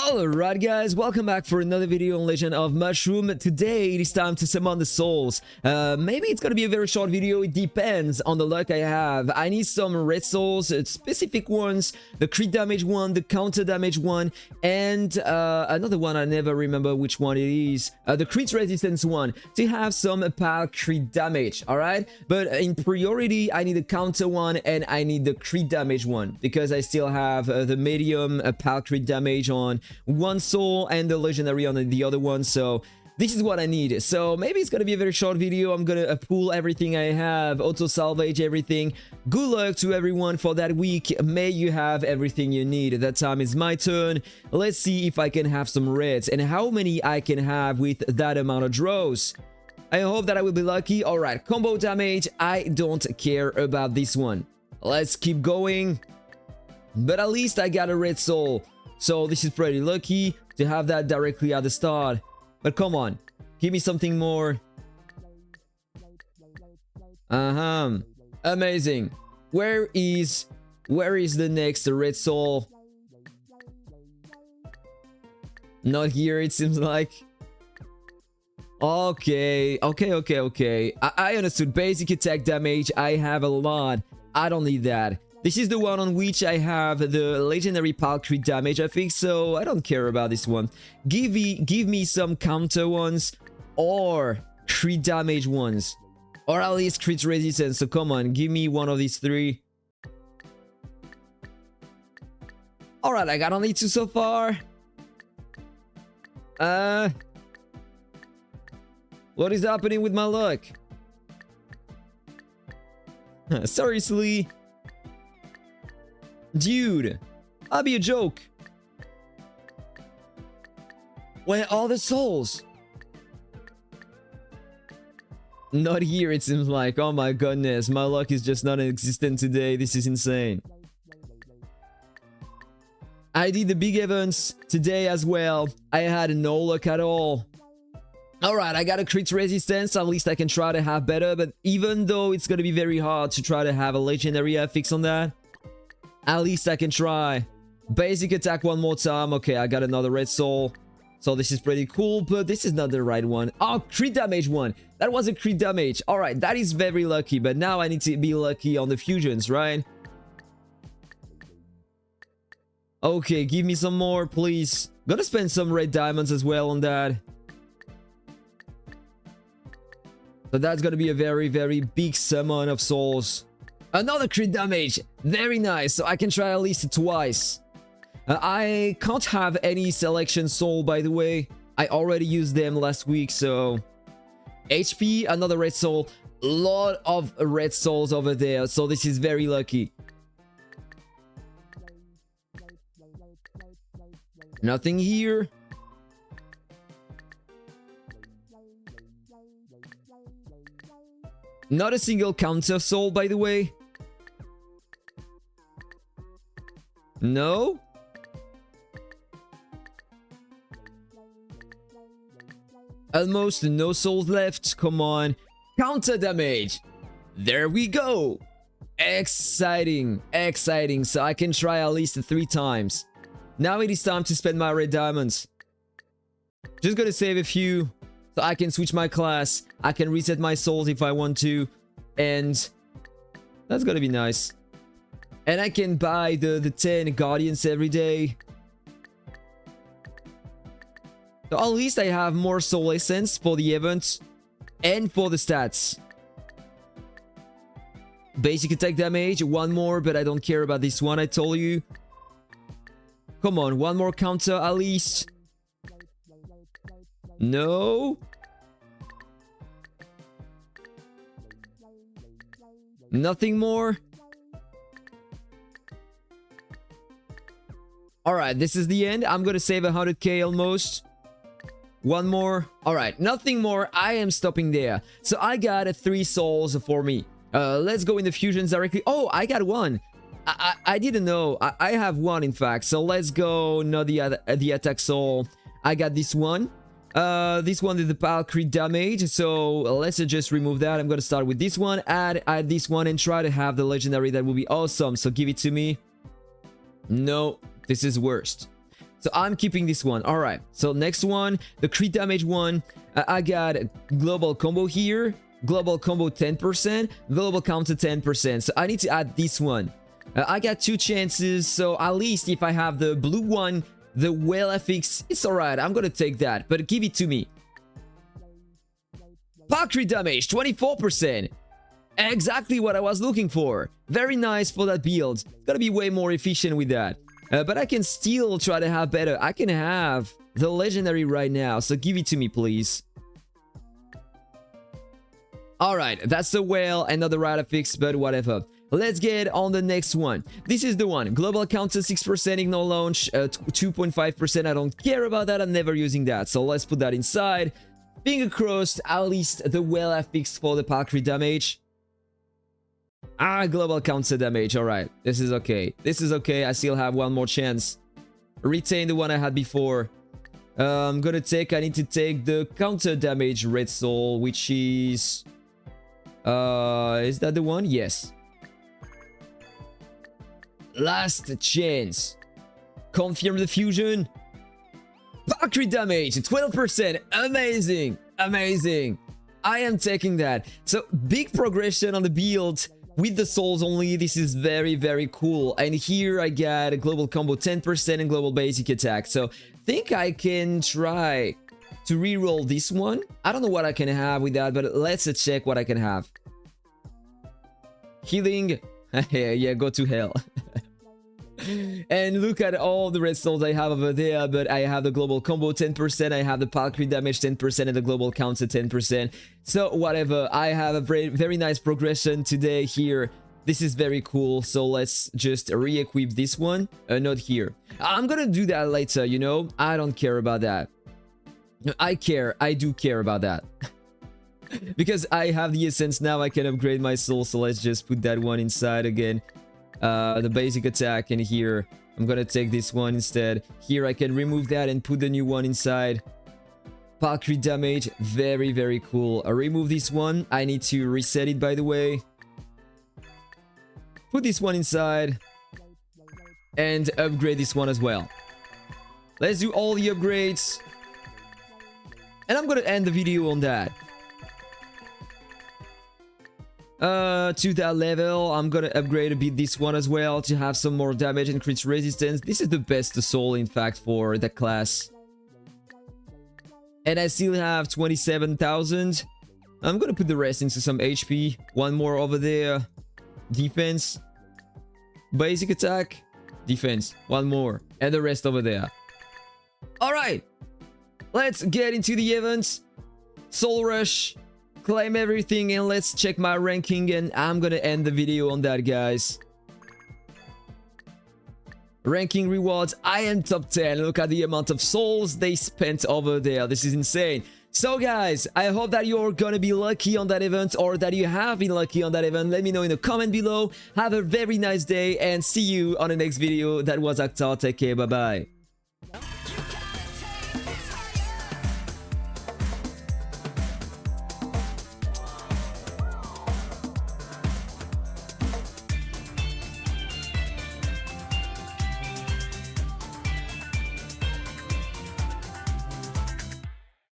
Alright guys, welcome back for another video on Legend of Mushroom. Today it is time to summon the souls. Maybe it's gonna be a very short video, it depends on the luck I have. I need some red souls, specific ones, the crit damage one, the counter damage one, and another one I never remember which one it is. The crit resistance one, to have some pal crit damage, alright? But in priority, I need the counter one and I need the crit damage one, because I still have the medium pal crit damage on one soul and the legendary on the other one, so this is what I need. So maybe it's gonna be a very short video. I'm gonna pull everything I have, auto salvage everything. Good luck to everyone for that week. May you have everything you need. That time is my turn. Let's see if I can have some reds and how many I can have with that amount of draws. I hope that I will be lucky. All right, combo damage, I don't care about this one. Let's keep going, but at least I got a red soul. So this is pretty lucky to have that directly at the start. But come on, give me something more. Amazing. Where is the next red soul? Not here, it seems like. Okay. I understood. Basic attack damage, I have a lot. I don't need that. This is the one on which I have the legendary pal crit damage, I think, so I don't care about this one. Give me some counter ones or crit damage ones, or at least crit resistance. So come on, give me one of these three. Alright, I got only two so far. What is happening with my luck? Seriously? Dude, I'll be a joke. Where are the souls? Not here, it seems like. Oh my goodness, my luck is just non-existent today. This is insane. I did the big events today as well. I had no luck at all. Alright, I got a crit resistance. At least I can try to have better. But even though it's gonna be very hard to try to have a legendary affix on that, at least I can try. Basic attack one more time. Okay, I got another red soul. So this is pretty cool, but this is not the right one. Oh, crit damage one. That was a crit damage. Alright, that is very lucky. But now I need to be lucky on the fusions, right? Okay, give me some more, please. Gonna spend some red diamonds as well on that. So that's gonna be a very, very big summon of souls. Another crit damage. Very nice. So I can try at least twice. I can't have any selection soul, by the way. I already used them last week, so... HP, another red soul. Lot of red souls over there. So this is very lucky. Nothing here. Not a single counter soul, by the way. No? Almost no souls left. Come on. Counter damage. There we go. Exciting. So I can try at least 3 times. Now it is time to spend my red diamonds. Just gonna save a few so I can switch my class. I can reset my souls if I want to. And that's gonna be nice. And I can buy the 10 guardians every day. So at least I have more soul essence for the event and for the stats. Basic attack damage, one more, but I don't care about this one, I told you. Come on, one more counter at least. No. Nothing more. Alright, this is the end. I'm gonna save 100k almost. One more. Alright, nothing more. I am stopping there. So I got 3 souls for me. Let's go in the fusions directly. Oh, I got one. I didn't know. I have one, in fact. So let's go. Not the attack soul. I got this one. This one is the pal crit damage. So let's just remove that. I'm gonna start with this one. Add this one and try to have the legendary. That will be awesome. So give it to me. No, this is worst. So I'm keeping this one. All right. So next one, the crit damage one. I got global combo here. Global combo 10%. Global counter 10%. So I need to add this one. I got 2 chances. So at least if I have the blue one, the whale FX, it's alright. I'm gonna take that. But give it to me. Power crit damage 24%. Exactly what I was looking for. Very nice for that build. Gotta be way more efficient with that. But I can still try to have better. I can have the legendary right now. So give it to me, please. Alright, that's the whale and not the right fix, but whatever. Let's get on the next one. This is the one. Global counter 6%, ignore launch, 2.5%. I don't care about that. I'm never using that. So let's put that inside. Finger crossed, at least the whale FX for the power crit damage. Global counter damage. Alright, this is okay. This is okay. I still have one more chance. Retain the one I had before. I need to take the counter damage red soul, which is that the one? Yes. Last chance. Confirm the fusion. Power crit damage 12%. Amazing. Amazing. I am taking that. So big progression on the build. With the souls only, this is very, very cool. And here I got a global combo 10% and global basic attack. So think I can try to reroll this one. I don't know what I can have with that, but let's check what I can have. Healing. Yeah, go to hell. And look at all the red souls I have over there. But I have the global combo 10%, I have the power crit damage 10%, and the global counter 10%. So whatever, I have a very nice progression today here. This is very cool. So let's just re-equip this one. Not here. I'm gonna do that later, you know. I don't care about that. I care. I do care about that. Because I have the essence now, I can upgrade my soul. So let's just put that one inside again. The basic attack, and here I'm gonna take this one instead. Here I can remove that and put the new one inside. Power crit damage, very, very cool. I remove this one. I need to reset it, by the way. Put this one inside and upgrade this one as well. Let's do all the upgrades, and I'm gonna end the video on that. To that level, I'm gonna upgrade a bit this one as well to have some more damage and crit resistance. This is the best soul, in fact, for the class. And I still have 27,000. I'm gonna put the rest into some HP. One more over there. Defense. Basic attack. Defense. One more. And the rest over there. Alright. Let's get into the events. Soul Rush. Claim everything, and let's check my ranking, and I'm gonna end the video on that, guys. Ranking rewards, I am top 10. Look at the amount of souls they spent over there. This is insane. So guys, I hope that you're gonna be lucky on that event, or that you have been lucky on that event. Let me know in the comment below. Have a very nice day, and see you on the next video. That was Aptoide. Take care. Bye bye.